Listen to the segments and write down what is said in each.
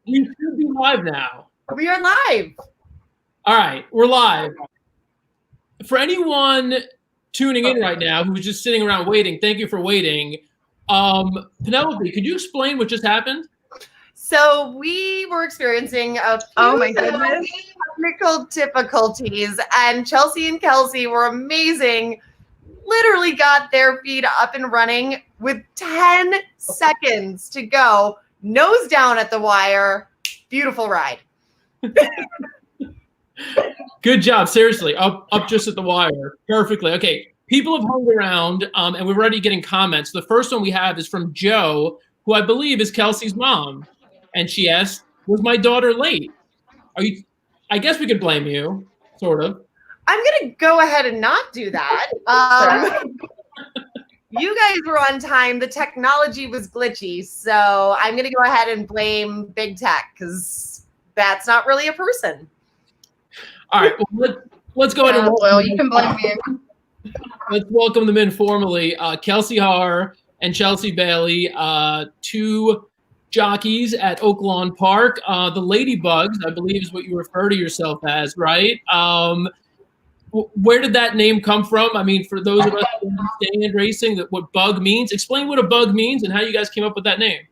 You should be live now. We are live. All right, we're live. For anyone tuning in right now who's just sitting around waiting, thank you for waiting. Penelope, could you explain what just happened? So we were experiencing a few technical difficulties, and Chelsea and Kelsey were amazing. Literally got their feet up and running with 10 seconds to go. Nose down at the wire. Beautiful ride. Good job. Seriously, up just at the wire. Perfectly. Okay, people have hung around, and we're already getting comments. The first one we have is from Joe, who I believe is Kelsey's mom. And she asked, was my daughter late? I guess we could blame you, sort of. I'm going to go ahead and not do that. You guys were on time. The technology was glitchy. So I'm going to go ahead and blame Big Tech because that's not really a person. All right. Well, let's go ahead and you can blame me. Let's welcome them in formally. Kelsi Harr and Chelsea Bailey, two jockeys at Oaklawn Park. The Ladybugs, I believe, is what you refer to yourself as, right? Where did that name come from? I mean, for those of us who understand racing, what bug means, explain what a bug means and how you guys came up with that name.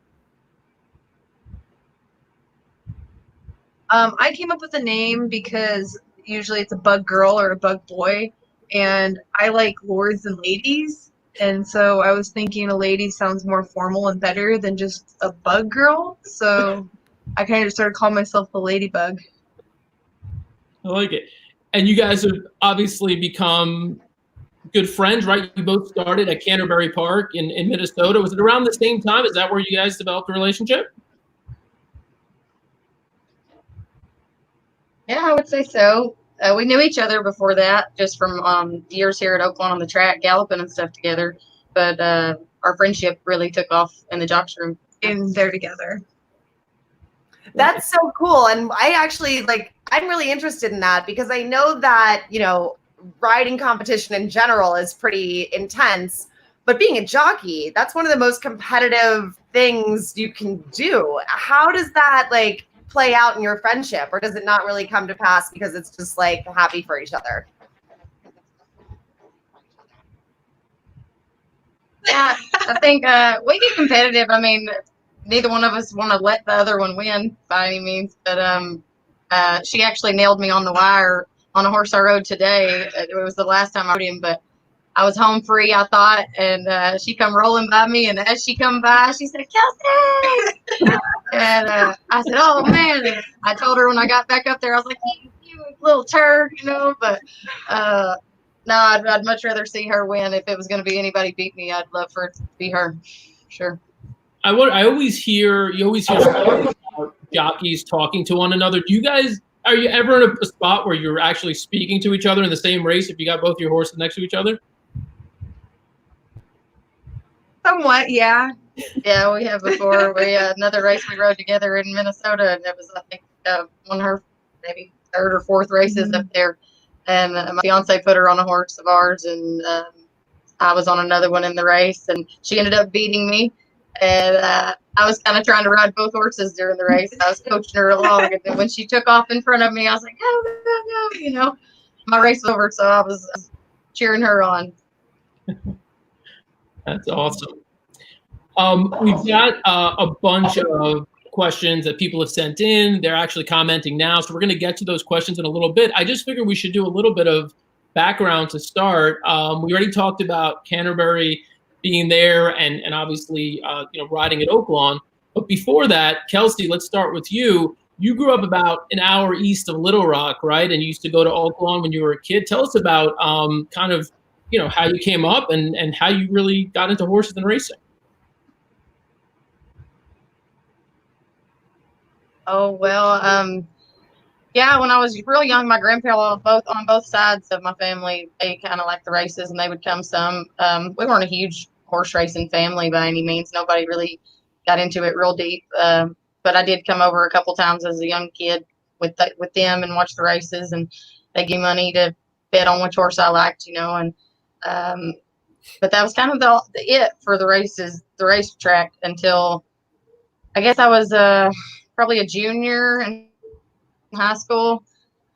I came up with the name because usually it's a bug girl or a bug boy, and I like lords and ladies, and so I was thinking a lady sounds more formal and better than just a bug girl, so I kind of started calling myself the Ladybug. I like it. And you guys have obviously become good friends, right? You both started at Canterbury Park in Minnesota. Was it around the same time? Is that where you guys developed a relationship? Yeah, I would say so. We knew each other before that, just from years here at Oaklawn on the track, galloping and stuff together. But our friendship really took off in the jocks room in there together. That's so cool. And I actually I'm really interested in that because I know that, riding competition in general is pretty intense, but being a jockey, that's one of the most competitive things you can do. How does that play out in your friendship, or does it not really come to pass because it's just happy for each other? Yeah, I think we get competitive. I mean, neither one of us want to let the other one win by any means, but she actually nailed me on the wire on a horse I rode today. It was the last time I rode him, but I was home free, I thought, and she come rolling by me, and as she come by, she said, Kelsey! And I said, oh, man. And I told her when I got back up there, I was like, you little turd, but no, I'd much rather see her win. If it was going to be anybody beat me, I'd love for it to be her. Sure. You always hear stories about jockeys talking to one another. Are you ever in a spot where you're actually speaking to each other in the same race if you got both your horses next to each other? Somewhat, yeah. Yeah, we have before. We another race we rode together in Minnesota, and it was, I think, one of her maybe third or fourth races up there. And my fiance put her on a horse of ours, and I was on another one in the race, and she ended up beating me. And I was kind of trying to ride both horses during the race. I was coaching her along, and then when she took off in front of me, I was like, no. My race was over, so I was cheering her on. That's awesome. We've got a bunch of questions that people have sent in. They're actually commenting now, so we're going to get to those questions in a little bit. I just figured we should do a little bit of background to start. We already talked about Canterbury being there and obviously riding at Oaklawn. But before that, Kelsey, let's start with you. You grew up about an hour east of Little Rock, right? And you used to go to Oaklawn when you were a kid. Tell us about kind of how you came up and how you really got into horses and racing. Oh, well, yeah, when I was real young, my grandparents on both sides of my family, they kind of liked the races, and they would come some. We weren't a huge horse racing family by any means. Nobody really got into it real deep. But I did come over a couple times as a young kid with them and watch the races, and they gave me money to bet on which horse I liked, and but that was kind of it for the races, the racetrack, until I guess I was probably a junior in high school,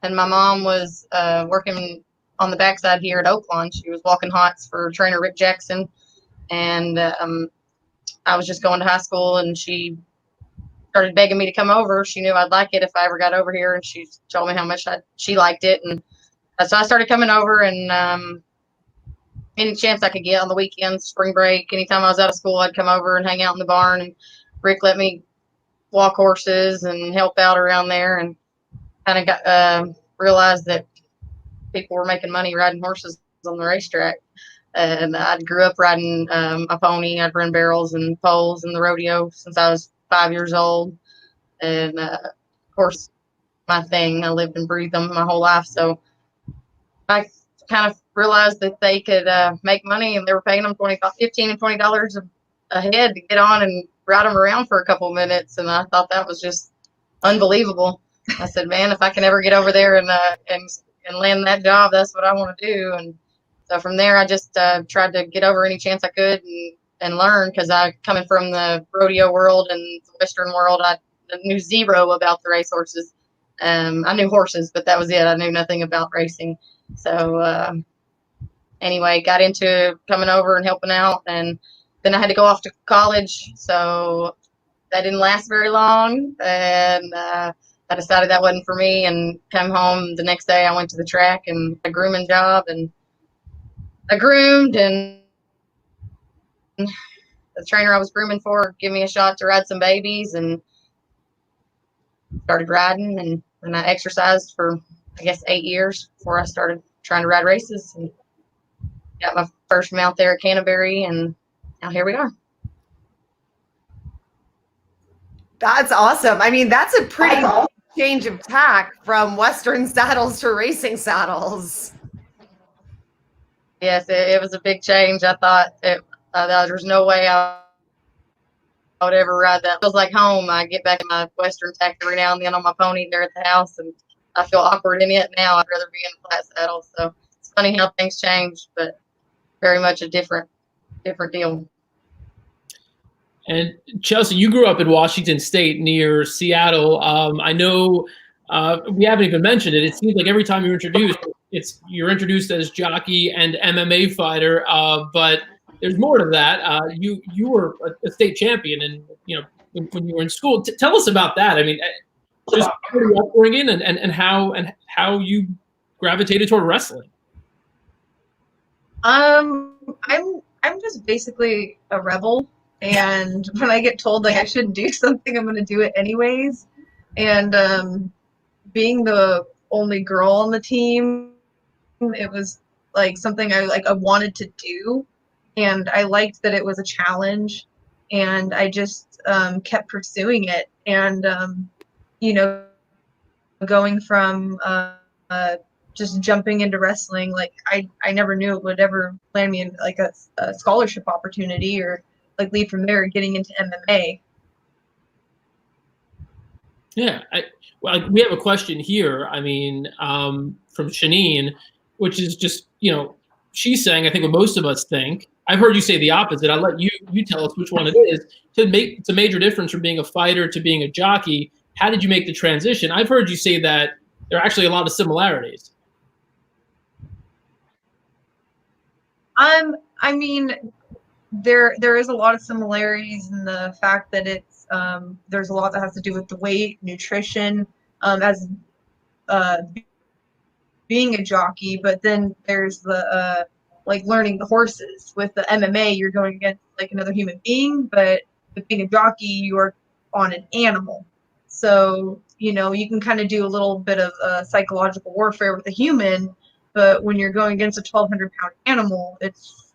and my mom was working on the backside here at Oaklawn. She was walking hots for trainer Rick Jackson, and I was just going to high school, and she started begging me to come over. She knew I'd like it if I ever got over here, and she told me how much she liked it, and so I started coming over, and any chance I could get on the weekends, spring break, anytime I was out of school, I'd come over and hang out in the barn, and Rick let me walk horses and help out around there, and kind of got realized that people were making money riding horses on the racetrack. And I grew up riding a pony. I'd run barrels and poles in the rodeo since I was 5 years old. And of course, my thing, I lived and breathed them my whole life. So I kind of realized that they could make money, and they were paying them $15 and $20 a head to get on and ride them around for a couple minutes. And I thought that was just unbelievable. I said, man, if I can ever get over there and land that job, that's what I want to do. And so from there, I just tried to get over any chance I could and learn, because I, coming from the rodeo world and the Western world, I knew zero about the racehorses. I knew horses, but that was it. I knew nothing about racing. So anyway, got into coming over and helping out, and then I had to go off to college. So that didn't last very long, and I decided that wasn't for me, and came home the next day. I went to the track and a grooming job, and I groomed, and the trainer I was grooming for gave me a shot to ride some babies, and started riding, and I exercised for, I guess, 8 years before I started trying to ride races, and got my first mount there at Canterbury, and now here we are. That's awesome. I mean, that's a pretty change of tack from Western saddles to racing saddles. Yes, it was a big change. I thought there's no way I would ever ride that. It feels like home. I get back in my Western tack every now and then on my pony there at the house, and I feel awkward in it now. I'd rather be in a flat saddle. So it's funny how things change, but very much a different deal. And Chelsea, you grew up in Washington State near Seattle. I know we haven't even mentioned it. It seems like every time you're introduced, you're introduced as jockey and MMA fighter, but there's more to that. You were a state champion, and when you were in school. Tell us about that. I mean, just your upbringing and how you gravitated toward wrestling. I'm just basically a rebel, and when I get told like I shouldn't do something, I'm going to do it anyways. And being the only girl on the team, it was like something I wanted to do, and I liked that it was a challenge, and I just kept pursuing it. And going from just jumping into wrestling, like I never knew it would ever land me in like a scholarship opportunity, or like lead from there getting into MMA. Yeah, we have a question here. I mean, from Shanine, which is just, she's saying, I think what most of us think. I've heard you say the opposite. I'll let you tell us which one it is. It's a major difference from being a fighter to being a jockey. How did you make the transition? I've heard you say that there are actually a lot of similarities. I mean, there is a lot of similarities in the fact that it's there's a lot that has to do with the weight, nutrition, as being a jockey, but then there's the like learning the horses. With the MMA, you're going against like another human being, but with being a jockey, you are on an animal. So, you can kind of do a little bit of psychological warfare with a human, but when you're going against a 1,200-pound animal, it's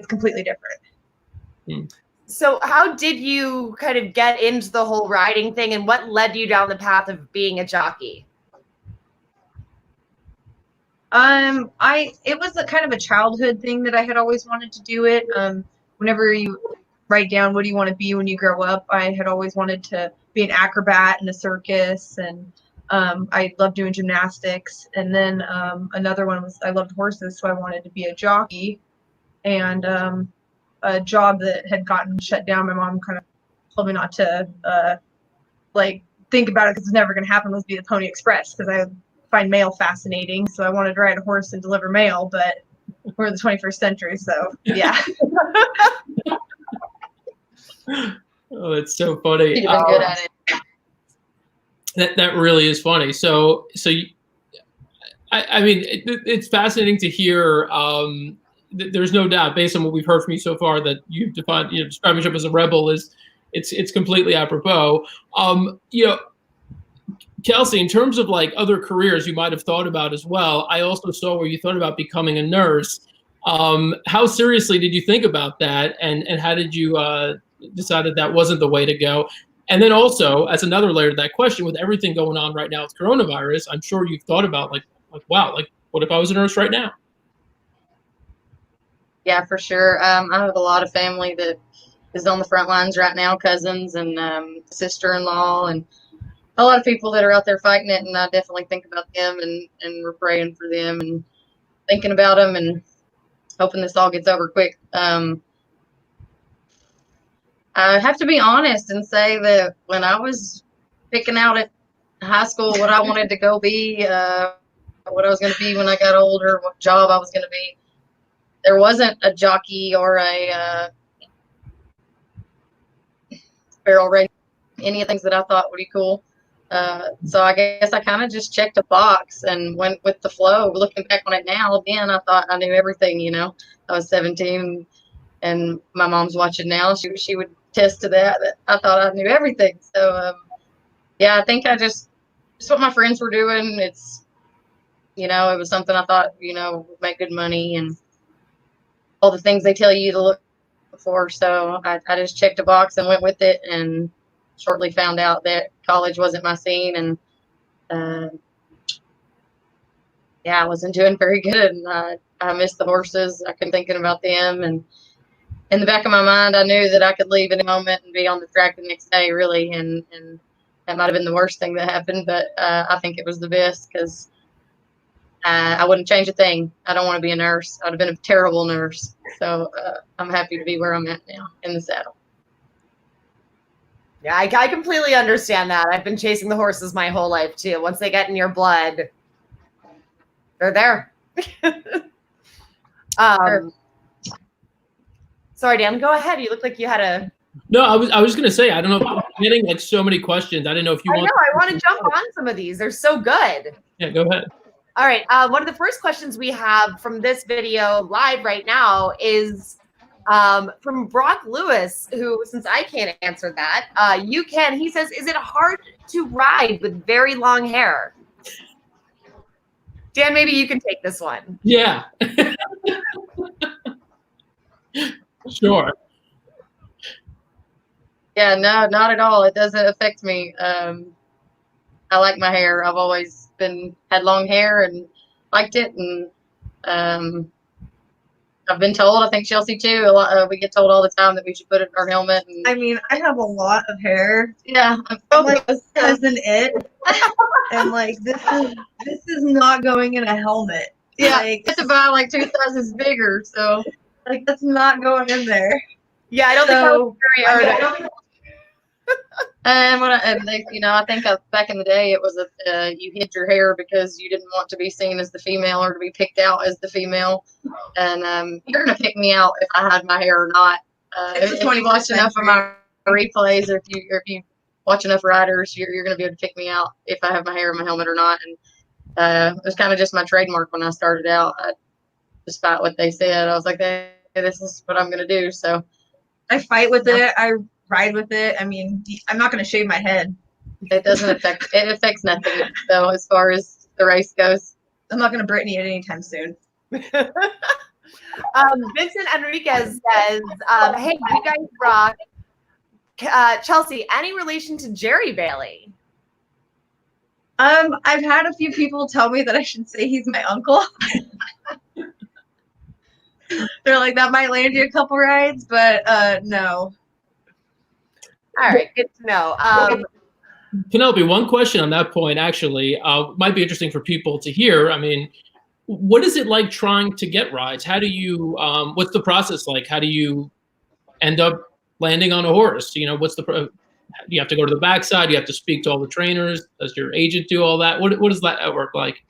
completely different. So how did you kind of get into the whole riding thing, and what led you down the path of being a jockey? It was a kind of a childhood thing that I had always wanted to do it. Whenever you write down what do you want to be when you grow up, I had always wanted to be an acrobat in a circus, and I loved doing gymnastics. And then another one was I loved horses, so I wanted to be a jockey. And a job that had gotten shut down, my mom kind of told me not to think about it because it's never going to happen, was be the Pony Express, because I find mail fascinating. So I wanted to ride a horse and deliver mail, but we're in the 21st century, so yeah. Oh, it's so funny. You've been good at it. That really is funny. I mean, it's fascinating to hear. There's no doubt, based on what we've heard from you so far, that you've defined, describing yourself as a rebel it's completely apropos. Kelsey, in terms of like other careers you might have thought about as well, I also saw where you thought about becoming a nurse. How seriously did you think about that, and how did you decide that wasn't the way to go? And then also, as another layer to that question, with everything going on right now with coronavirus, I'm sure you've thought about wow, what if I was a nurse right now? Yeah, for sure. I have a lot of family that is on the front lines right now, cousins and sister-in-law, and a lot of people that are out there fighting it. And I definitely think about them, and we're praying for them and thinking about them and hoping this all gets over quick. I have to be honest and say that when I was picking out at high school what I wanted to go be, what I was going to be when I got older, what job I was going to be, there wasn't a jockey or a barrel race, any of the things that I thought would be cool. So I guess I kind of just checked a box and went with the flow. Looking back on it now, then I thought I knew everything. I was 17, and my mom's watching now. She would attest to that I thought I knew everything. So yeah, I think I just what my friends were doing. It's it was something I thought would make good money and all the things they tell you to look for. So I just checked a box and went with it, and shortly found out that college wasn't my scene, and yeah, I wasn't doing very good, and I missed the horses. I kept thinking about them, and in the back of my mind, I knew that I could leave at a moment and be on the track the next day, really, and that might have been the worst thing that happened, but I think it was the best, because I wouldn't change a thing. I don't want to be a nurse. I'd have been a terrible nurse. So I'm happy to be where I'm at now, in the saddle. Yeah, I completely understand that. I've been chasing the horses my whole life too. Once they get in your blood, they're there. Sorry, Dan, go ahead. You look like you had a... No, I was going to say, I don't know, I'm getting like so many questions. I didn't know if you want... I want to jump on some of these. They're so good. Yeah, go ahead. All right. One of the first questions we have from this video live right now is from Brock Lewis, who, since I can't answer that, you can. He says, is it hard to ride with very long hair? Dan, maybe you can take this one. Yeah. Sure. Yeah, no, not at all. It doesn't affect me. I like my hair. I've always had long hair and liked it, and I've been told, I think Chelsea too, we get told all the time that we should put it in our helmet. And, I mean, I have a lot of hair. Yeah, I'm like a cousin it, and like this is not going in a helmet. Yeah, like, I have to buy like 2 sizes bigger, so like that's not going in there. Yeah, I don't think that was very hard. And I think back in the day it was you hid your hair because you didn't want to be seen as the female or to be picked out as the female. And you're gonna pick me out if I had my hair or not. If you watch enough of my replays, or if you watch enough riders, you're gonna be able to pick me out if I have my hair in my helmet or not. And it was kind of just my trademark when I started out. Despite what they said, I was like, hey, this is what I'm gonna do. So I fight with it. I ride with it. I mean, I'm not going to shave my head. It doesn't affect. It affects nothing. So as far as the race goes, I'm not going to Brittany it anytime soon. Vincent Enriquez says, "Hey, you guys rock." Chelsea, any relation to Jerry Bailey? I've had a few people tell me that I should say he's my uncle. They're like, that might land you a couple rides, but no. All right, good to know. Penelope, one question on that point actually might be interesting for people to hear. I mean, what is it like trying to get rides? How do you, what's the process like? How do you end up landing on a horse? What's the you have to go to the backside? You have to speak to all the trainers. Does your agent do all that? What does that work like?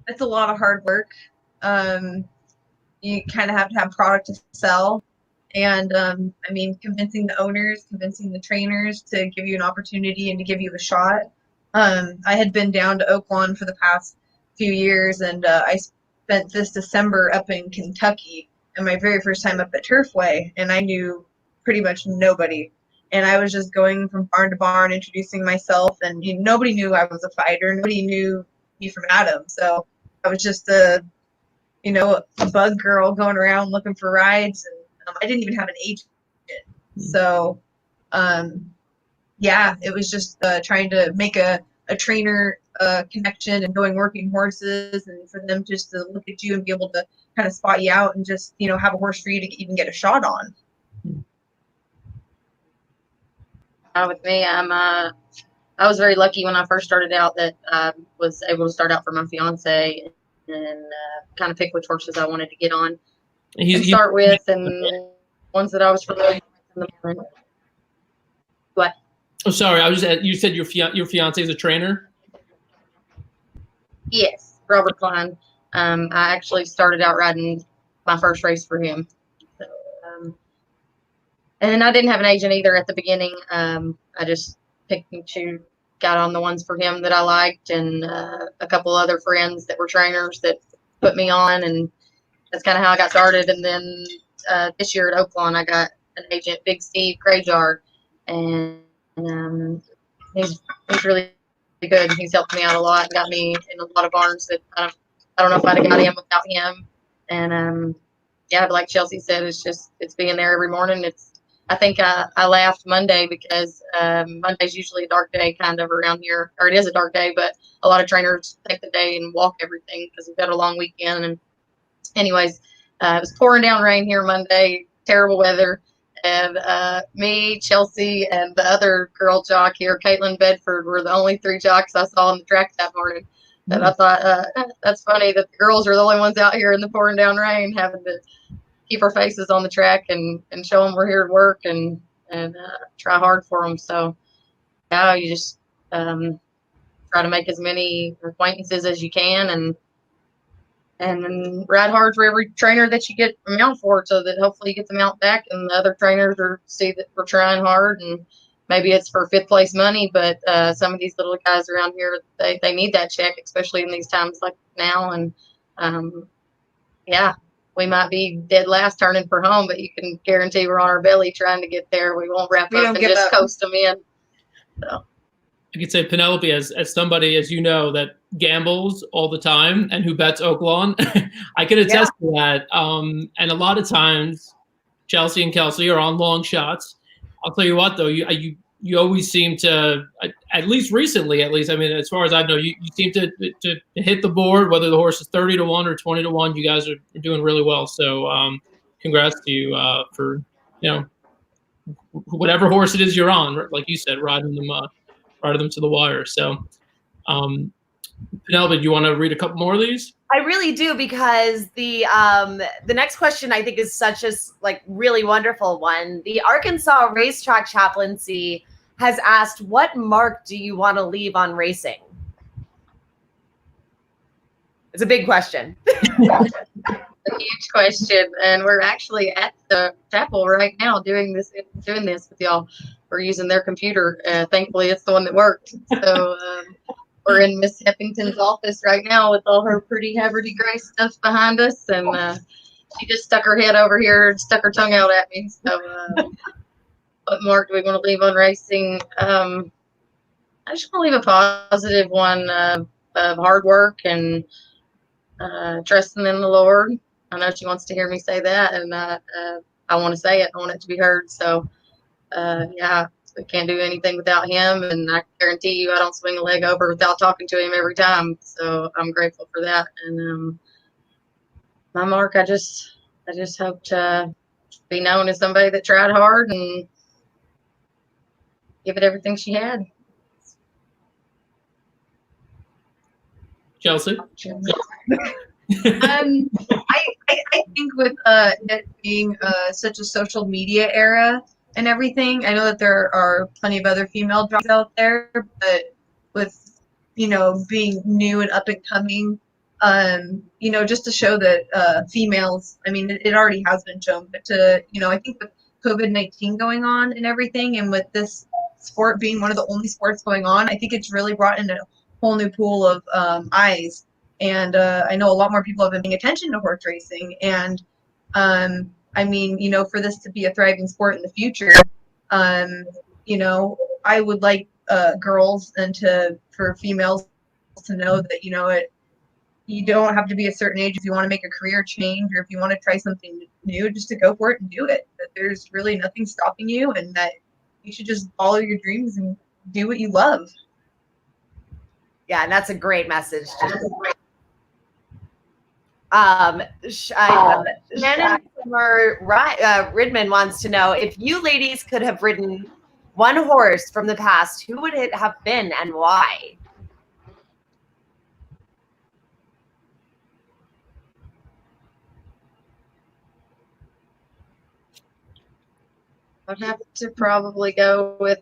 It's a lot of hard work. You kind of have to have product to sell. And I mean, convincing the owners, convincing the trainers to give you an opportunity and to give you a shot. I had been down to Oaklawn for the past few years, and I spent this December up in Kentucky, and my very first time up at Turfway, and I knew pretty much nobody. And I was just going from barn to barn, introducing myself, and nobody knew I was a fighter. Nobody knew me from Adam. So I was just a bug girl going around looking for rides, and I didn't even have an agent. So, yeah, it was just trying to make a trainer connection and going working horses, and for them just to look at you and be able to kind of spot you out and just have a horse for you to even get a shot on. With me, I was very lucky when I first started out that I was able to start out for my fiance and kind of pick which horses I wanted to get on and start with, and ones that I was familiar with in the morning. What? Oh, sorry. You said your fiance is a trainer? Yes, Robert Klein. I actually started out riding my first race for him. So, and I didn't have an agent either at the beginning. I just picked and got on the ones for him that I liked, and a couple other friends that were trainers that put me on, and that's kind of how I got started. And then this year at Oaklawn, I got an agent, Big Steve Grayjar, and he's really good. He's helped me out a lot and got me in a lot of barns that I don't know if I'd have got in without him. And yeah, but like Chelsea said, it's being there every morning. I think I laughed Monday because Monday's usually a dark day kind of around here, or it is a dark day, but a lot of trainers take the day and walk everything because we've got a long weekend. And anyways, it was pouring down rain here Monday, terrible weather. And me, Chelsea, and the other girl jock here, Caitlin Bedford, were the only 3 jocks I saw on the track that morning. And I thought, that's funny that the girls are the only ones out here in the pouring down rain having to keep our faces on the track and show them we're here to work and try hard for them. So yeah, you just try to make as many acquaintances as you can and ride hard for every trainer that you get a mount for, so that hopefully you get the mount back and the other trainers see that we're trying hard. And maybe it's for 5th place money, but some of these little guys around here, they need that check, especially in these times like now. And yeah, we might be dead last turning for home, but you can guarantee we're on our belly trying to get there. We won't wrap up and just coast them in. So I could say, Penelope, as somebody, as you know, that gambles all the time and who bets Oaklawn, I can attest to that. And a lot of times, Chelsea and Kelsey are on long shots. I'll tell you what, though, you always seem to, at least recently, I mean, as far as I know, you seem to hit the board, whether the horse is 30-1 or 20-1. You guys are doing really well. So congrats to you for, whatever horse it is you're on, like you said, riding them to the wire. So Penelope, do you want to read a couple more of these? I really do, because the next question I think is such a really wonderful one. The Arkansas Racetrack Chaplaincy has asked, what mark do you want to leave on racing? It's a big question. A huge question, and we're actually at the chapel right now doing this with y'all. We're using their computer. Thankfully, it's the one that worked. So we're in Miss Heppington's office right now with all her pretty Haverty Gray stuff behind us, and she just stuck her head over here and stuck her tongue out at me. So, what mark do we want to leave on racing? I just want to leave a positive one of hard work and trusting in the Lord. I know she wants to hear me say that, and I want to say it. I want it to be heard. So, yeah, we can't do anything without him, and I guarantee you I don't swing a leg over without talking to him every time. So I'm grateful for that. And my mark, I just hope to be known as somebody that tried hard and give it everything she had. Chelsea? I think with it being such a social media era, and everything. I know that there are plenty of other female jockeys out there, but with, you know, being new and up and coming, you know, just to show that females, I mean, it already has been shown, but to, you know, I think with COVID-19 going on and everything, and with this sport being one of the only sports going on, I think it's really brought in a whole new pool of eyes. And I know a lot more people have been paying attention to horse racing. And I mean, you know, for this to be a thriving sport in the future, you know, I would like girls and for females to know that, you know, you don't have to be a certain age if you want to make a career change or if you want to try something new, just to go for it and do it. That there's really nothing stopping you, and that you should just follow your dreams and do what you love. Yeah, and that's a great message. Shannon Ridman wants to know, if you ladies could have ridden one horse from the past, who would it have been and why? I'd have to probably go with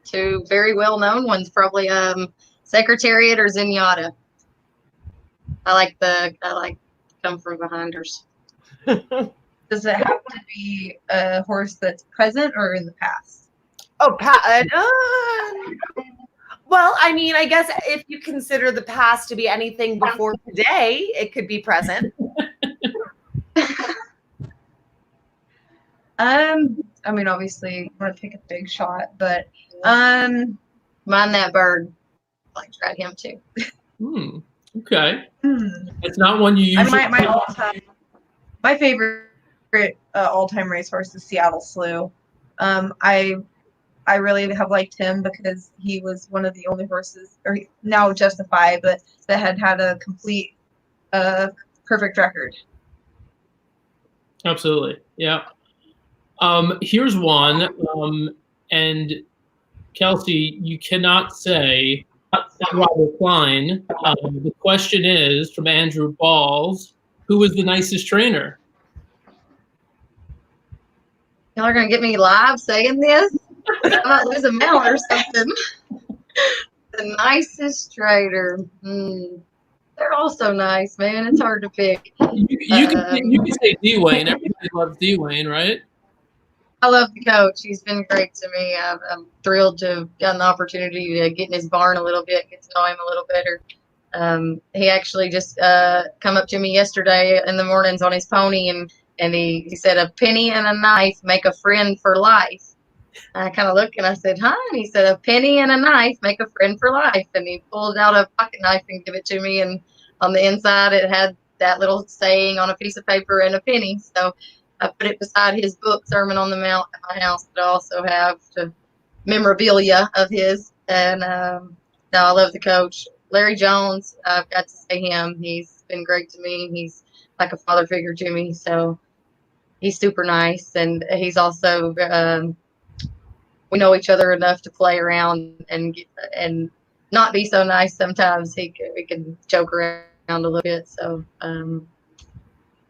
two very well-known ones, probably Secretariat or Zenyatta. I like come from behinders. Does it have to be a horse that's present or in the past? Oh, well, I mean, I guess if you consider the past to be anything before today, it could be present. I mean, obviously, I want to pick a big shot, but Mind that bird. I'd like to ride him too. Okay. It's not one you usually. My favorite all-time racehorse is Seattle Slew. I really have liked him because he was one of the only horses, or now Justify, but that had a complete, perfect record. Absolutely. Yeah. Here's one. And Kelsey, you cannot say Robert Klein. The question is from Andrew Balls, who was the nicest trainer? Y'all are gonna get me live saying this? I might lose a mount or something. The nicest trainer. They're all so nice, man. It's hard to pick. You can say D-Wayne. Everybody loves D-Wayne, right? I love the coach. He's been great to me. I'm thrilled to have gotten the opportunity to get in his barn a little bit, get to know him a little better. He actually just come up to me yesterday in the mornings on his pony, and he said, "A penny and a knife make a friend for life." And I kind of looked and I said, "Huh?" And he said, "A penny and a knife make a friend for life." And he pulled out a pocket knife and gave it to me, and on the inside it had that little saying on a piece of paper and a penny. So I put it beside his book, Sermon on the Mount, at my house, but I also have the memorabilia of his. And no, I love the coach. Larry Jones, I've got to say him. He's been great to me. He's like a father figure to me. So he's super nice. And he's also, we know each other enough to play around and not be so nice sometimes. We can joke around a little bit. So,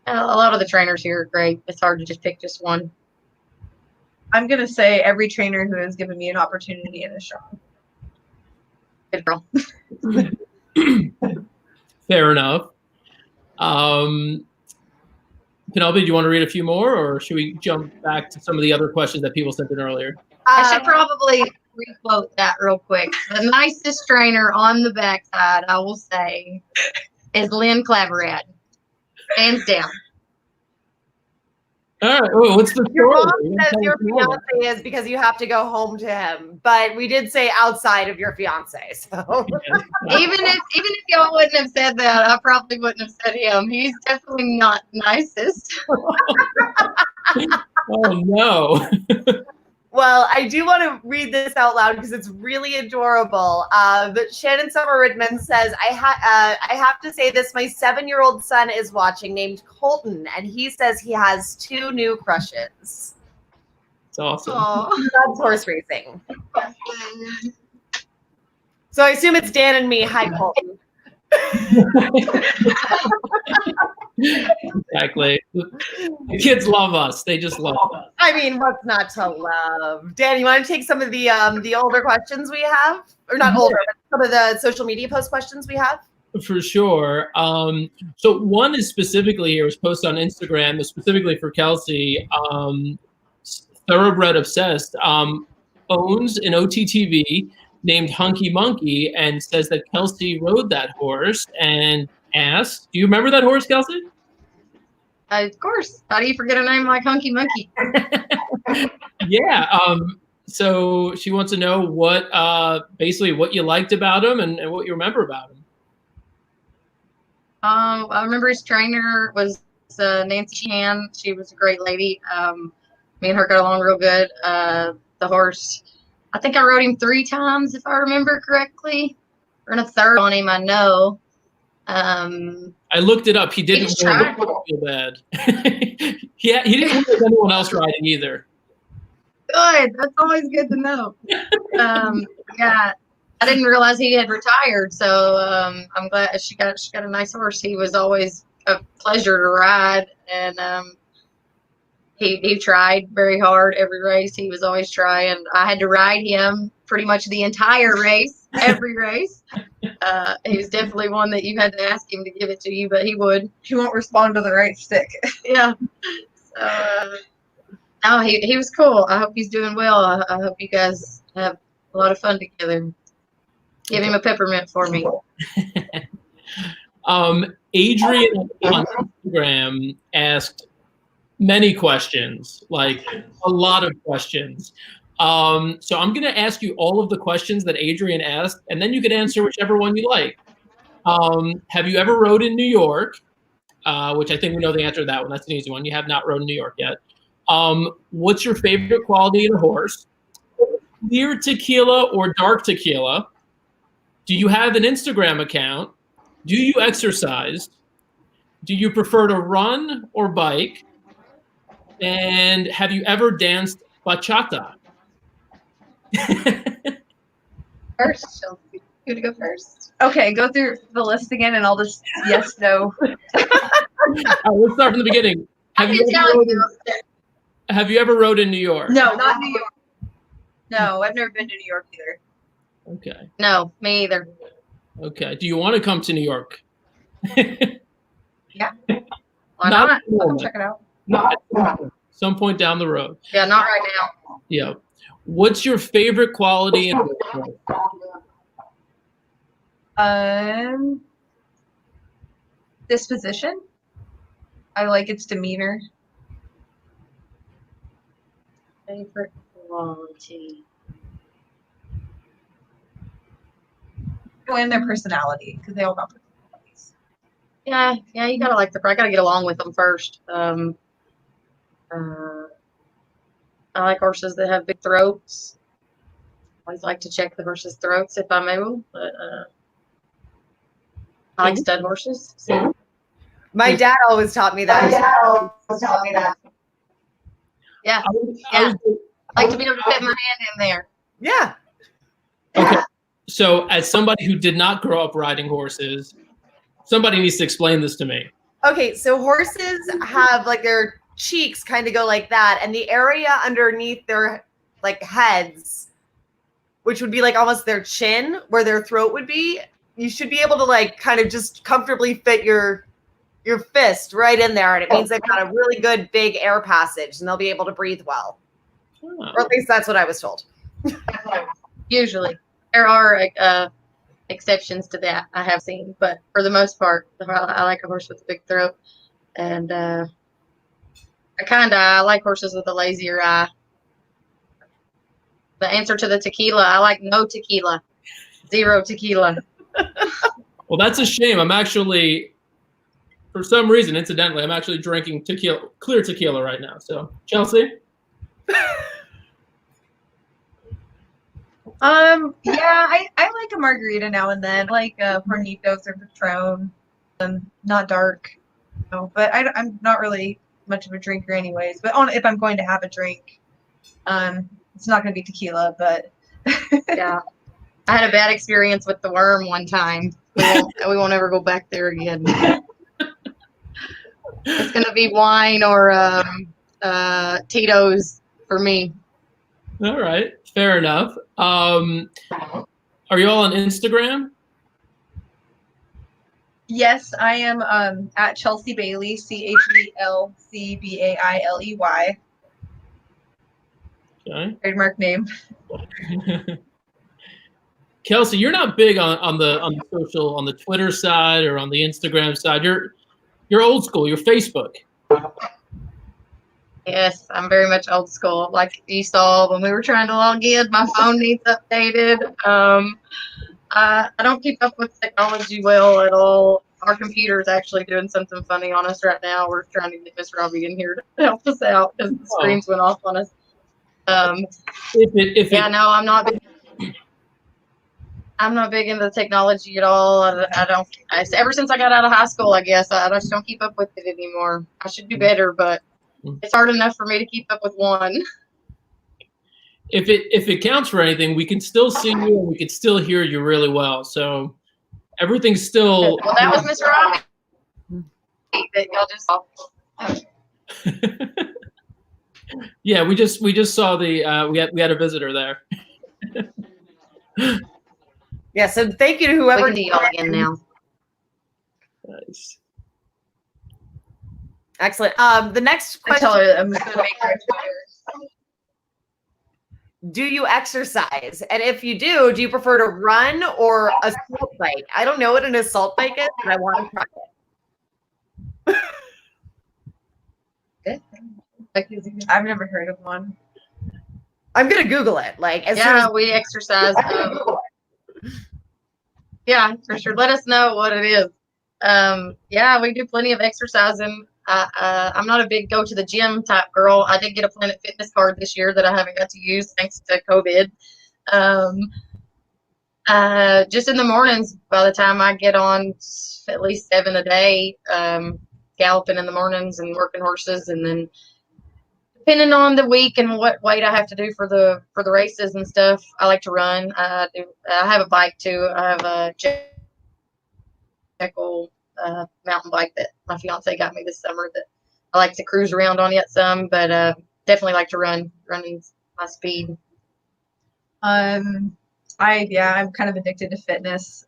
a lot of the trainers here are great. It's hard to just pick just one. I'm going to say every trainer who has given me an opportunity in a shot. Good girl. Fair enough. Penelope, do you want to read a few more, or should we jump back to some of the other questions that people sent in earlier? I should probably re-quote that real quick. The nicest trainer on the backside, I will say, is Lynn Claverad. Hands down. All right. Oh, what's the Your story? mom says your fiance is because you have to go home to him, but we did say outside of your fiance. So Even if y'all wouldn't have said that, I probably wouldn't have said him. He's definitely not nicest. Oh no. Well, I do want to read this out loud because it's really adorable. But Shannon Summer Ridman says, I have to say this. My 7-year-old son is watching, named Colton, and he says he has 2 new crushes. It's awesome. He loves horse racing. So I assume it's Dan and me. Hi, Colton. Exactly. The kids love us. They just love us. I mean, what's not to love? Dan, you want to take some of the older questions we have, or not older, but some of the social media post questions we have? For sure. So one is specifically here, was posted on Instagram, is specifically for Kelsey. Thoroughbred Obsessed owns an OTTV named Hunky Monkey and says that Kelsey rode that horse and asked, do you remember that horse, Kelsey? Of course. How do you forget a name like Hunky Monkey? Yeah. So she wants to know what basically what you liked about him and what you remember about him. I remember his trainer was Nancy Sheehan. She was a great lady. Me and her got along real good. The horse, I think I rode him 3 times, if I remember correctly. We're in a third on him, I know. I looked it up. He didn't feel bad. He didn't win with anyone else riding either. Good. That's always good to know. Yeah, I didn't realize he had retired, so I'm glad she got a nice horse. He was always a pleasure to ride, and he tried very hard every race. He was always trying. I had to ride him pretty much the entire race, every race. He was definitely one that you had to ask him to give it to you, but he would. He won't respond to the right stick. Yeah. So, no, he was cool. I hope he's doing well. I hope you guys have a lot of fun together. Give him a peppermint for me. Adrian on Instagram asked many questions, like a lot of questions. So I'm going to ask you all of the questions that Adrian asked, and then you can answer whichever one you like. Have you ever rode in New York? Which I think we know the answer to that one. That's an easy one. You have not rode in New York yet. What's your favorite quality in a horse? Clear tequila or dark tequila? Do you have an Instagram account? Do you exercise? Do you prefer to run or bike? And have you ever danced bachata? First, Chelsea. You want to go first? Okay, go through the list again, and I'll just yes, no. Let's start from the beginning. Have you ever rode in New York? No, not New York. No, I've never been to New York either. Okay. No, me either. Okay. Do you want to come to New York? Yeah. Why not? I'll check it out. Some point down the road. Yeah, not right now. Yeah. What's your favorite quality in a horse? Disposition. I like its demeanor. Favorite quality. And their personality, because they all got personalities. Yeah, you gotta like I gotta get along with them first. I like horses that have big throats. I always like to check the horses' throats if I'm able, but I like stud horses. So. My dad always taught me that. Yeah, I like to be able to fit my hand in there. Yeah. Okay. So, as somebody who did not grow up riding horses, somebody needs to explain this to me. Okay, so horses have like their cheeks kind of go like that, and the area underneath their like heads, which would be like almost their chin, where their throat would be, you should be able to like kind of just comfortably fit your fist right in there, and it means they've got a really good big air passage, and they'll be able to breathe well. Oh. Or at least that's what I was told. Usually, there are exceptions to that I have seen, but for the most part, I like a horse with a big throat, and I like horses with a lazier eye. The answer to the tequila, I like no tequila, 0 tequila. Well, that's a shame. I'm actually, for some reason, incidentally, I'm actually drinking tequila, clear tequila right now. So, Chelsea? Yeah, I like a margarita now and then, like Hornitos or Patron, not dark, but I'm not really much of a drinker anyways. But if I'm going to have a drink, it's not going to be tequila, but Yeah. I had a bad experience with the worm one time. We won't ever go back there again. It's gonna be wine or Tito's for me. All right, fair enough. Are you all on Instagram? Yes, I am at Chelsea Bailey, ChelcBailey. Okay. Trademark name. Kelsey, you're not big on the social, on the Twitter side or on the Instagram side. You're old school. You're Facebook. Yes, I'm very much old school. Like you saw when we were trying to log in, my phone needs updated. I don't keep up with technology well at all. Our computer is actually doing something funny on us right now. We're trying to get Miss Robbie in here to help us out because the screens went off on us. No, I'm not big into technology at all. Ever since I got out of high school, I guess I just don't keep up with it anymore. I should do better, but it's hard enough for me to keep up with one. If it counts for anything, we can still see you and we can still hear you really well. So everything's still. Well, that was Miss Robbie. That y'all just saw. Yeah, we just saw the we had a visitor there. Yeah, so thank you to whoever. We can see y'all again now. Nice. Excellent. The next I question: tell her I'm gonna make her a Twitter. do you exercise? And if you do you prefer to run or assault bike? I don't know what an assault bike is, but I want to try it. I've never heard of one. I'm gonna Google it. Like as soon Yeah, as we exercise. Yeah, for sure. Let us know what it is. Yeah, we do plenty of exercising. I'm not a big go to the gym type girl. I did get a Planet Fitness card this year that I haven't got to use thanks to COVID. Just in the mornings, by the time I get on at least 7 a day, galloping in the mornings and working horses, and then depending on the week and what weight I have to do for the races and stuff, I like to run. I have a bike too. I have a Jekyll mountain bike that my fiance got me this summer that I like to cruise around on yet some, but definitely like to run. Running's my speed. I'm kind of addicted to fitness.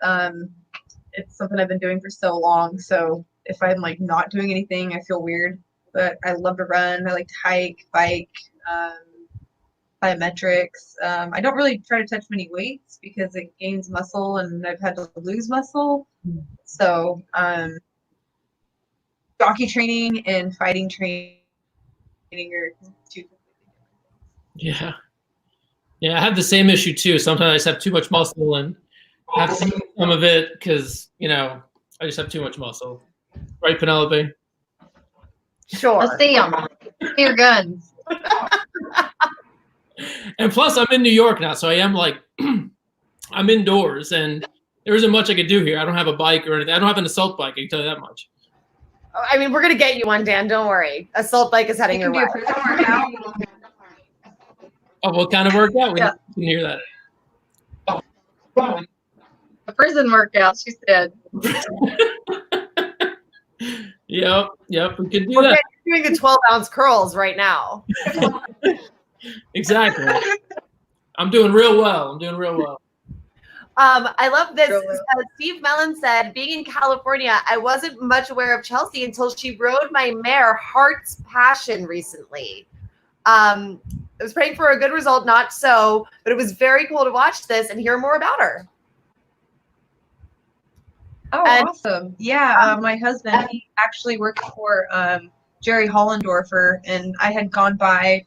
It's something I've been doing for so long. So if I'm like not doing anything, I feel weird. But I love to run. I like to hike, bike, plyometrics. I don't really try to touch many weights because it gains muscle, and I've had to lose muscle. So jockey training and fighting training are two completely different things. Yeah, I have the same issue too. Sometimes I just have too much muscle and have to eat some of it because I just have too much muscle. Right, Penelope? sure. Let's see them. See your guns. And plus, I'm in New York now, so I am like, I'm indoors, and there isn't much I could do here. I don't have a bike or anything. I don't have an assault bike. I can tell you that much. I mean, we're gonna get you one, Dan. Don't worry. Assault bike is heading your way. Oh, what kind of workout? We can hear that. A prison workout, she said. Yep, we can do We're that. doing the 12-ounce curls right now. Exactly. I'm doing real well. I love this. Steve Mellon said, being in California, I wasn't much aware of Chelsea until she rode my mare, Heart's Passion, recently. I was praying for a good result, not so, but it was very cool to watch this and hear more about her. Oh, awesome. Yeah, my husband, he actually worked for Jerry Hollendorfer, and I had gone by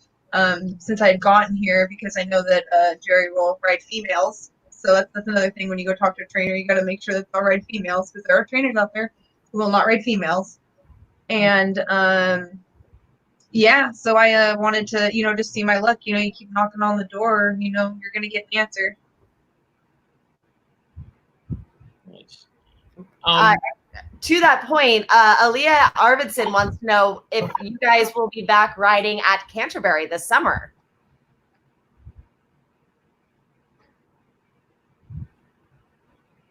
since I had gotten here because I know that Jerry will ride females. So that's another thing when you go talk to a trainer, you got to make sure that they'll ride females because there are trainers out there who will not ride females. And so I wanted to, just see my luck. You keep knocking on the door, you're going to get answered. Nice. To that point, Aaliyah Arvidsson wants to know if you guys will be back riding at Canterbury this summer.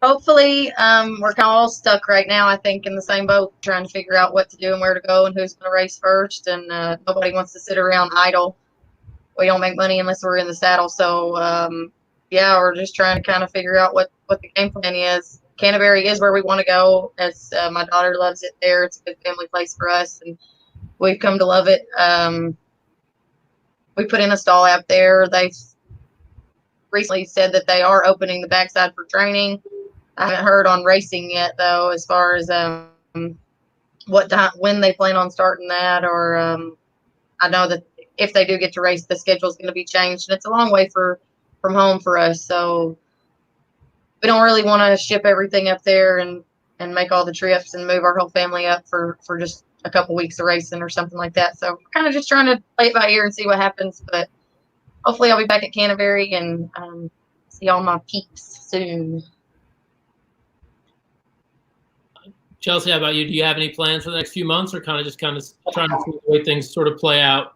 Hopefully, we're kind of all stuck right now, I think, in the same boat, trying to figure out what to do and where to go and who's going to race first. And nobody wants to sit around idle. We don't make money unless we're in the saddle. So, yeah, we're just trying to kind of figure out what the game plan is. Canterbury is where we want to go, as my daughter loves it there. It's a good family place for us, and we've come to love it. We put in a stall out there. They've recently said that they are opening the backside for training. I haven't heard on racing yet, though, as far as what time, when they plan on starting that, or I know that if they do get to race, the schedule is going to be changed, and it's a long way from home for us, so we don't really want to ship everything up there and make all the trips and move our whole family up for just a couple weeks of racing or something like that. So we're kind of just trying to play it by ear and see what happens, but hopefully I'll be back at Canterbury and see all my peeps soon. Chelsea, how about you? Do you have any plans for the next few months, or kind of trying to see the way things sort of play out?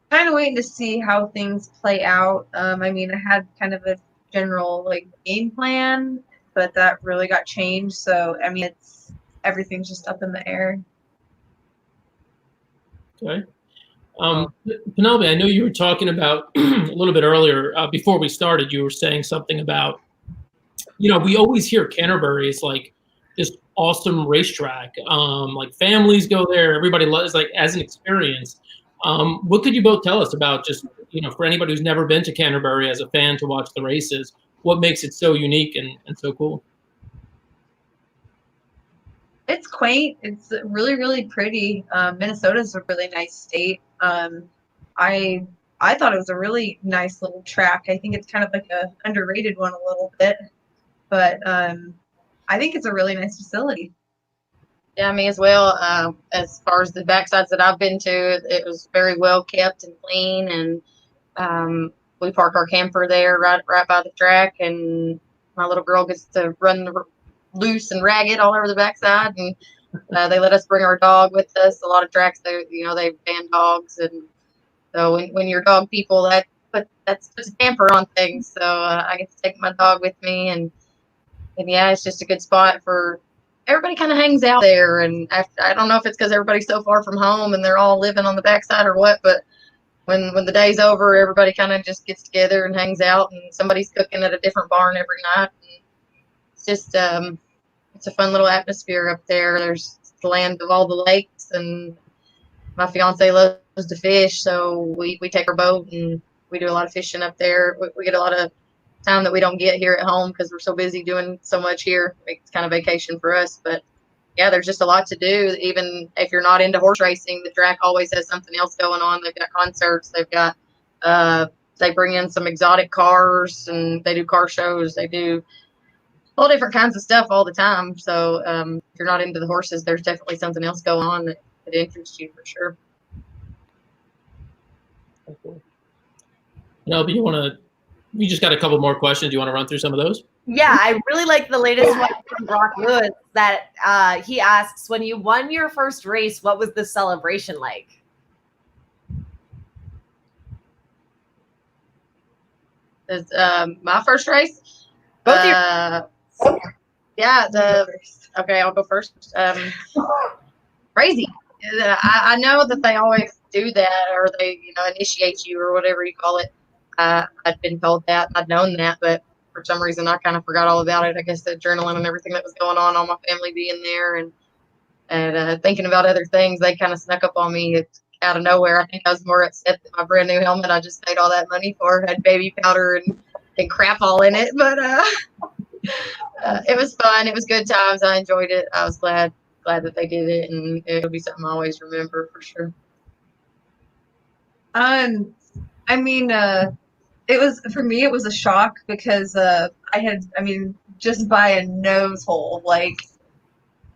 Kind of waiting to see how things play out. I mean, I had kind of a general like game plan, but that really got changed. So I mean, everything's just up in the air. Okay. Penelope, I know you were talking about a little bit earlier before we started. You were saying something about, we always hear Canterbury is like this awesome racetrack. Like families go there, everybody loves, like, as an experience. What could you both tell us about just, for anybody who's never been to Canterbury as a fan to watch the races, what makes it so unique and so cool? It's quaint. It's really, really pretty. Minnesota's a really nice state. I thought it was a really nice little track. I think it's kind of like a underrated one a little bit, but I think it's a really nice facility. Yeah, me as well. As far as the backsides that I've been to, it was very well kept and clean, and we park our camper there right by the track, and my little girl gets to run loose and ragged all over the backside, and they let us bring our dog with us. A lot of tracks, they ban dogs, and so when you're dog people, that puts a damper on things. So I get to take my dog with me, and yeah, it's just a good spot for. Everybody kind of hangs out there, and I don't know if it's because everybody's so far from home and they're all living on the backside or what, but when the day's over, everybody kind of just gets together and hangs out, and somebody's cooking at a different barn every night. And it's just it's a fun little atmosphere up there. There's the land of all the lakes, and my fiance loves to fish, so we take our boat and we do a lot of fishing up there. We get a lot of time that we don't get here at home because we're so busy doing so much here. It's kind of vacation for us, but yeah, there's just a lot to do. Even if you're not into horse racing, the track always has something else going on. They've got concerts, they've got they bring in some exotic cars, and they do car shows, they do all different kinds of stuff all the time. So if you're not into the horses, there's definitely something else going on that interests you for sure. Penelope, we just got a couple more questions. Do you want to run through some of those? Yeah, I really like the latest one from Brock Lewis that he asks, when you won your first race, what was the celebration like? It's, my first race? Both yeah, okay, I'll go first. Crazy. I know that they always do that, or they, initiate you or whatever you call it. I'd been told that, I'd known that, but for some reason I kind of forgot all about it. I guess the adrenaline and everything that was going on, all my family being there and thinking about other things, they kind of snuck up on me out of nowhere. I think I was more upset that my brand new helmet I just paid all that money for had baby powder and crap all in it, but it was fun. It was good times. I enjoyed it. I was glad that they did it, and it'll be something I always remember for sure. I mean, it was, for me, it was a shock because just by a nose hole, like,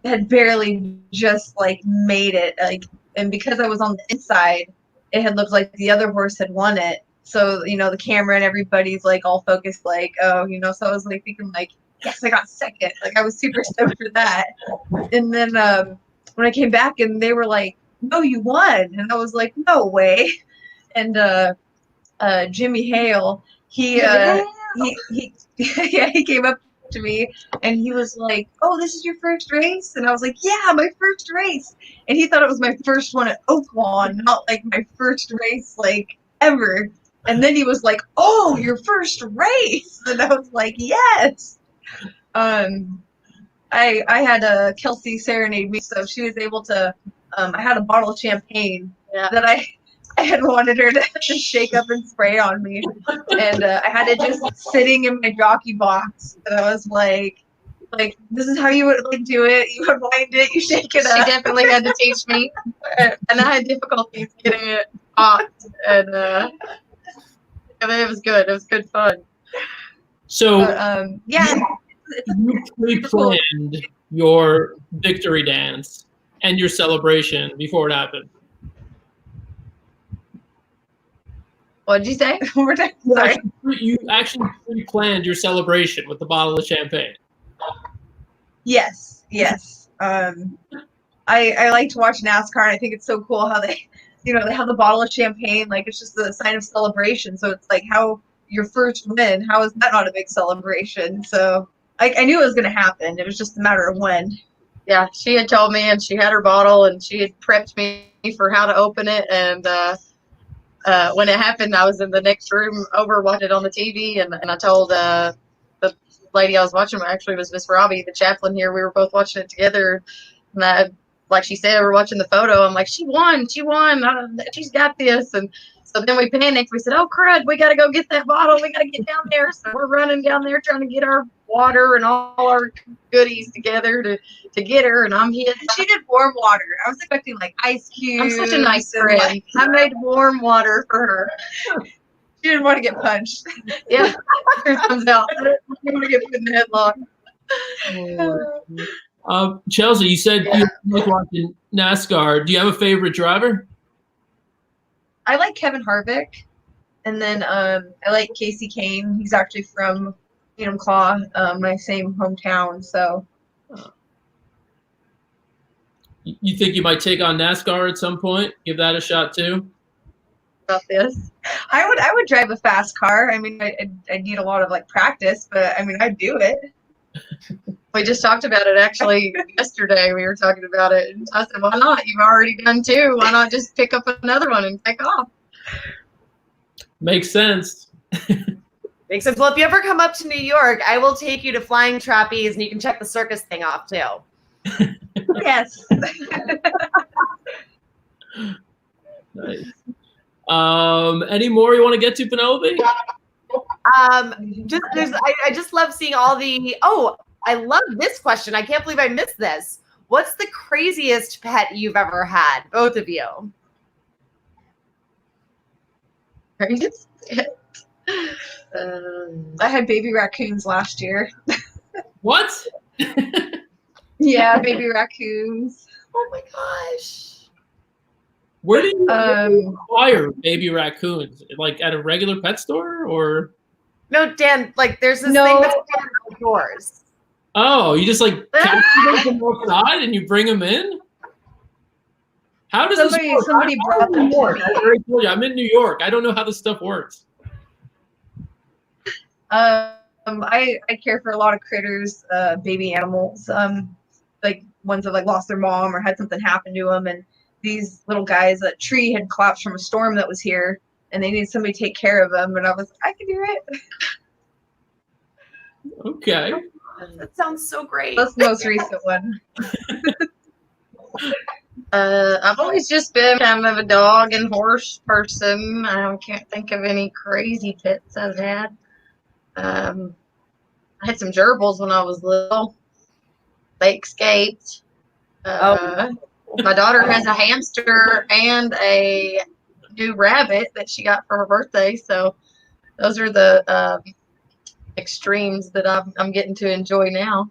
had barely just like made it, like, and because I was on the inside, it had looked like the other horse had won it. So, the camera and everybody's like all focused, like, oh, so I was like thinking like, yes, I got second. Like, I was super stoked for that. And then when I came back and they were like, no, you won. And I was like, no way. And Jimmy Hale, he he yeah, he came up to me and he was like, "Oh, this is your first race?" And I was like, "Yeah, my first race." And he thought it was my first one at Oaklawn, not like my first race like ever. And then he was like, "Oh, your first race?" And I was like, "Yes." I had a Kelsey serenade me, so she was able to. I had a bottle of champagne that I had wanted her to shake up and spray on me, and I had it just sitting in my jockey box. And I was like, this is how you would like do it. You would wind it, you shake it up. She definitely had to teach me, and I had difficulties getting it popped, and it was good. It was good fun. So yeah, you pre-planned your victory dance and your celebration before it happened. What did you say? Sorry. You actually pre-planned your celebration with the bottle of champagne. Yes. I like to watch NASCAR, and I think it's so cool how they have the bottle of champagne, like it's just a sign of celebration. So it's like, how your first win, how is that not a big celebration? So I knew it was going to happen. It was just a matter of when. Yeah, she had told me, and she had her bottle, and she had prepped me for how to open it. And when it happened, I was in the next room over watching it on the TV, and I told the lady I was watching, actually, was Miss Robbie, the chaplain here. We were both watching it together, and like she said, we're watching the photo. I'm like, she won. She's got this. And so then we panicked. We said, oh, crud, we got to go get that bottle. We got to get down there. So we're running down there trying to get our water and all our goodies together to get her. And I'm here. She did warm water. I was expecting like ice cubes. I'm such a nice friend. I made warm water for her. She didn't want to get punched. Yeah, here comes out. I didn't want to get put in the headlock. Chelsea, you said you like watching NASCAR. Do you have a favorite driver? I like Kevin Harvick, and then I like Casey Kane. He's actually from Claw, my same hometown. So, you think you might take on NASCAR at some point? Give that a shot too. About this, I would drive a fast car. I mean, I need a lot of like practice, but I mean, I'd do it. we just talked about it actually yesterday. We were talking about it, and I said, "Why not? You've already done two. Why not just pick up another one and take off?" Makes sense. Makes sense. Well, if you ever come up to New York, I will take you to Flying Trapeze, and you can check the circus thing off too. Yes. Nice. Any more you want to get to, Penelope? I just love seeing all the. Oh, I love this question. I can't believe I missed this. What's the craziest pet you've ever had, both of you? Craziest? I had baby raccoons last year. What? Yeah, baby raccoons. Oh my gosh. Where do you acquire baby raccoons? Like at a regular pet store, or? No, Dan. Like, there's this No. thing that's outdoors. Oh, you just like capture them from outside and you bring them in? How does this work? Somebody brought them to me. I already told you, I'm in New York. I don't know how this stuff works. I care for a lot of critters, baby animals, like ones that like lost their mom or had something happen to them, and these little guys, a tree had collapsed from a storm that was here, and they needed somebody to take care of them, and I was like, I can do it. Okay. That sounds so great. That's the most recent one. I've always just been kind of a dog and horse person. I can't think of any crazy pets I've had. I had some gerbils when I was little. They escaped. My daughter has a hamster and a new rabbit that she got for her birthday. So those are the extremes that I'm getting to enjoy now.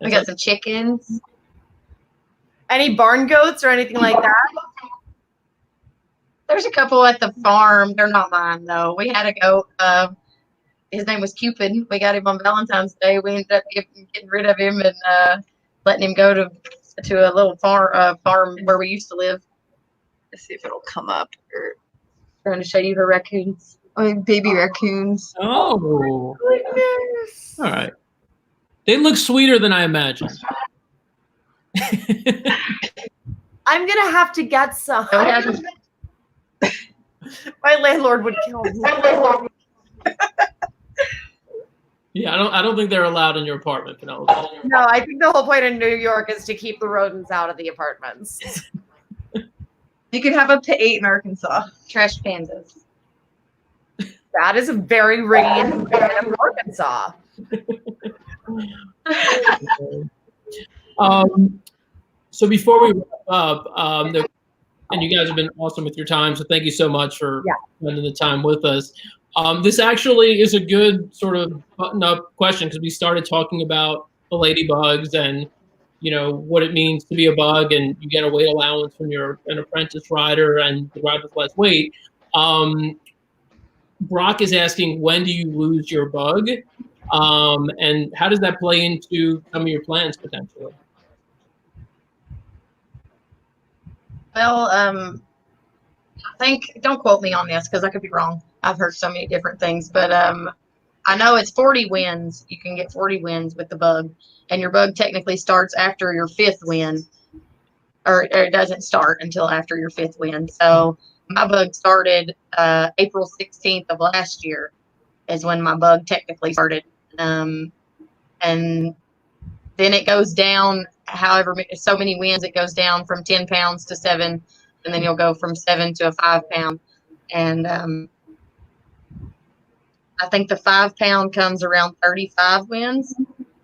We got some chickens. Any barn goats or anything like that? There's a couple at the farm. They're not mine, though. We had a goat. His name was Cupid. We got him on Valentine's Day. We ended up getting rid of him and letting him go to a little farm where we used to live. Let's see if it'll come up. Trying to show you her raccoons. Like baby raccoons. Oh, Goodness. all right. They look sweeter than I imagined. I'm gonna have to get some. My landlord would kill me. Yeah, I don't think they're allowed in your apartment, Penelope. No, I think the whole point in New York is to keep the rodents out of the apartments. You can have up to 8 in Arkansas. Trash pandas. That is a very ringing in Arkansas. So before we wrap up, and you guys have been awesome with your time, so thank you so much for spending the time with us. This actually is a good sort of button-up question because we started talking about the ladybugs and what it means to be a bug, and you get a weight allowance when you're an apprentice rider and you ride with less weight. Brock is asking, when do you lose your bug, and how does that play into some of your plans potentially? Well, I think, don't quote me on this because I could be wrong. I've heard so many different things, but I know it's 40 wins. You can get 40 wins with the bug, and your bug technically starts after your 5th win, or it doesn't start until after your 5th win. So my bug started April 16th of last year is when my bug technically started, and then it goes down however so many wins. It goes down from 10 pounds to 7, and then you'll go from 7 to a 5 pound. And I think the 5 pound comes around 35 wins,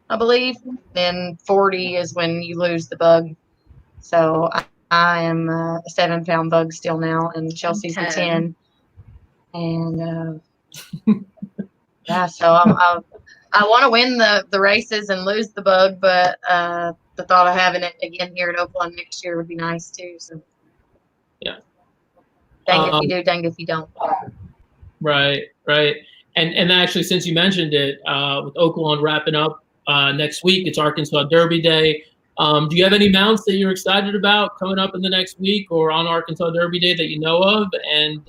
I believe. Then 40 is when you lose the bug. So I am a 7 pound bug still now, and Chelsea's a 10. And yeah, so I want to win the races and lose the bug, but the thought of having it again here at Oaklawn next year would be nice too. So yeah, dang if you do, dang if you don't. Right. And actually, since you mentioned it, with Oaklawn wrapping up next week, it's Arkansas Derby Day. Do you have any mounts that you're excited about coming up in the next week or on Arkansas Derby Day that you know of? And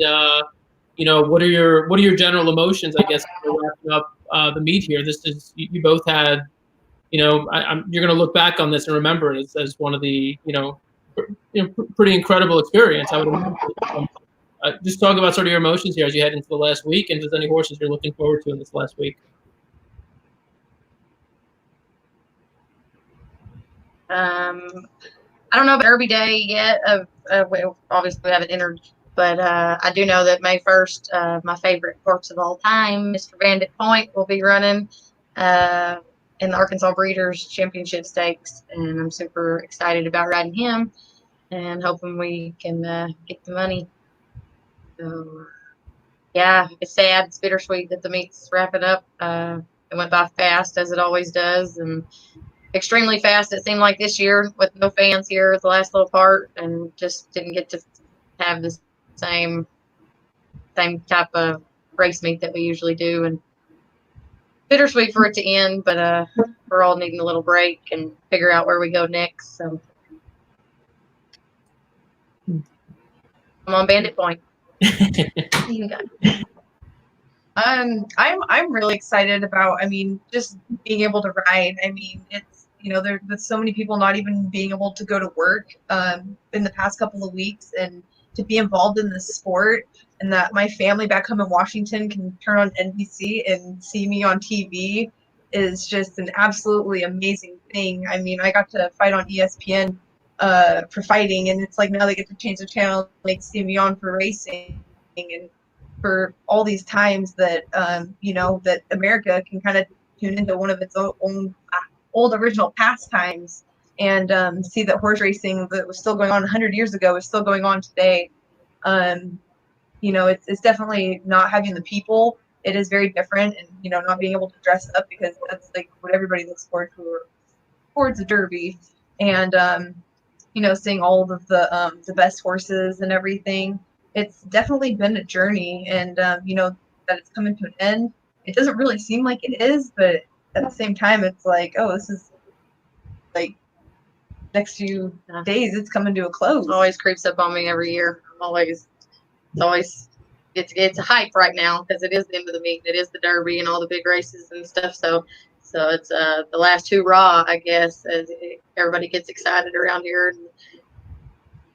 what are your general emotions, I guess, wrapping up the meet here? This is you both had, you're going to look back on this and remember it as one of the pretty incredible experience. I would imagine. Just talk about sort of your emotions here as you head into the last week, and if there's any horses you're looking forward to in this last week. I don't know about Derby Day yet. Obviously, we haven't entered, but I do know that May 1st, my favorite horse of all time, Mr. Bandit Point, will be running in the Arkansas Breeders' Championship Stakes, and I'm super excited about riding him and hoping we can get the money. So, yeah, it's sad. It's bittersweet that the meet's wrapping up. It went by fast, as it always does, and extremely fast. It seemed like this year with no fans here at the last little part, and just didn't get to have the same type of race meet that we usually do. And bittersweet for it to end, but we're all needing a little break and figure out where we go next. So I'm on Bandit Point. I'm really excited about, just being able to ride. It's, there's so many people not even being able to go to work in the past couple of weeks, and to be involved in this sport, and that my family back home in Washington can turn on NBC and see me on TV is just an absolutely amazing thing. I got to fight on ESPN for fighting, and it's like now they get to change the channel, like see me on for racing, and for all these times that that America can kind of tune into one of its own old original pastimes, and see that horse racing that was still going on 100 years ago is still going on today. It's definitely not having the people. It is very different, and not being able to dress up, because that's like what everybody looks forward to towards the Derby, and seeing all of the best horses and everything. It's definitely been a journey, and that it's coming to an end. It doesn't really seem like it is, but at the same time, it's like, oh, this is like next few days, it's coming to a close. It always creeps up on me every year. It's always it's a hype right now because it is the end of the meet. It is the Derby and all the big races and stuff. So it's the last hoorah, I guess, as everybody gets excited around here.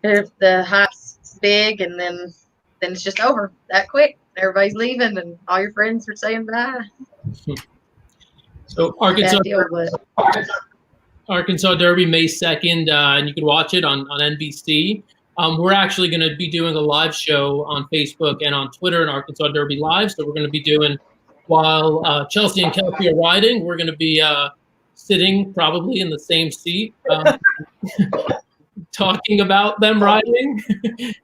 If the hype's big, and then it's just over that quick. Everybody's leaving, and all your friends are saying bye. So Arkansas Derby, May 2nd, and you can watch it on NBC. We're actually going to be doing a live show on Facebook and on Twitter in Arkansas Derby Live. So we're going to be doing, while Chelsea and Kelsey are riding, we're going to be sitting probably in the same seat, talking about them riding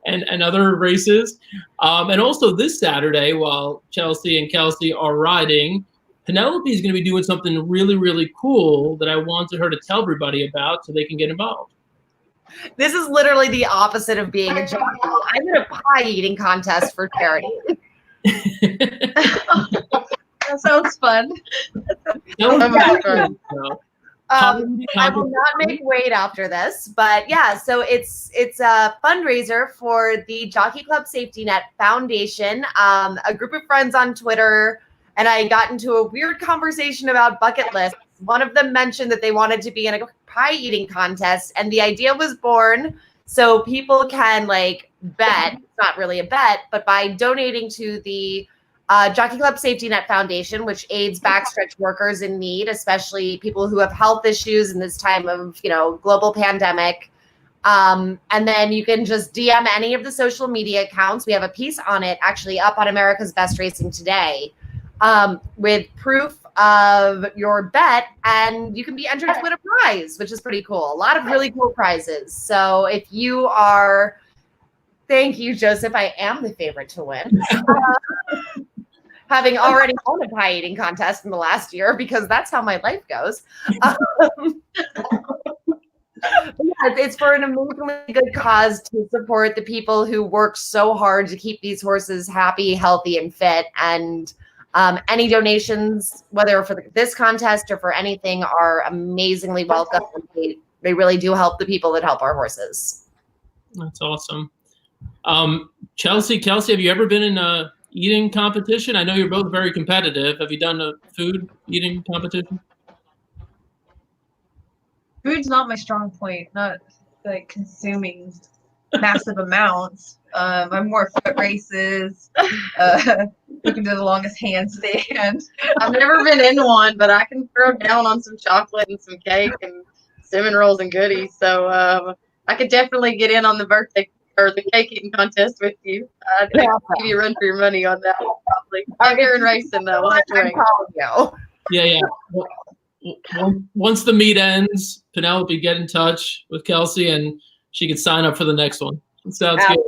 and other races. And also this Saturday, while Chelsea and Kelsey are riding, Penelope is going to be doing something really, really cool that I wanted her to tell everybody about so they can get involved. This is literally the opposite of being a jockey. I'm in a pie eating contest for charity. That sounds fun. I will not make weight after this, but yeah, so it's a fundraiser for the Jockey Club Safety Net Foundation. A group of friends on Twitter and I got into a weird conversation about bucket lists. One of them mentioned that they wanted to be in a pie eating contest, and the idea was born so people can like bet. It's not really a bet, but by donating to the Jockey Club Safety Net Foundation, which aids backstretch workers in need, especially people who have health issues in this time of, global pandemic. And then you can just DM any of the social media accounts. We have a piece on it actually up on America's Best Racing today, with proof of your bet, and you can be entered to win a prize, which is pretty cool. A lot of really cool prizes. So if you are, thank you, Joseph, I am the favorite to win. Having already won a pie eating contest in the last year, because that's how my life goes. It's for an amazingly good cause to support the people who work so hard to keep these horses happy, healthy, and fit. And any donations, whether for this contest or for anything, are amazingly welcome. They really do help the people that help our horses. That's awesome. Kelsey, have you ever been in a eating competition? I know you're both very competitive. Have you done a food eating competition? Food's not my strong point, not like consuming massive amounts. I'm more foot races, who can do the longest handstand. I've never been in one, but I can throw down on some chocolate and some cake and cinnamon rolls and goodies. So I could definitely get in on the birthday or the cake eating contest with you. I'd give you a run for your money on that one, probably. I'm here in racing, though. Yeah. Once the meet ends, Penelope, get in touch with Kelsey, and she can sign up for the next one. Sounds good.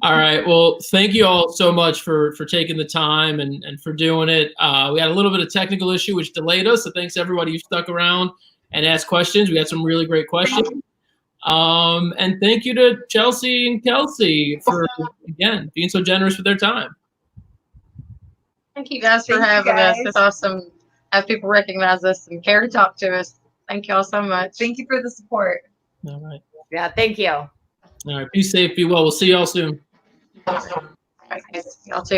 All right. Well, thank you all so much for taking the time and for doing it. We had a little bit of technical issue which delayed us, so thanks to everybody who stuck around and asked questions. We had some really great questions. And thank you to Chelsea and Kelsey for, again, being so generous with their time. Thank you guys for having us. It's awesome to have people recognize us and care to talk to us. Thank you all so much. Thank you for the support. All right. Yeah, thank you. All right. Be safe. Be well. We'll see you all soon. All right, guys. Y'all too.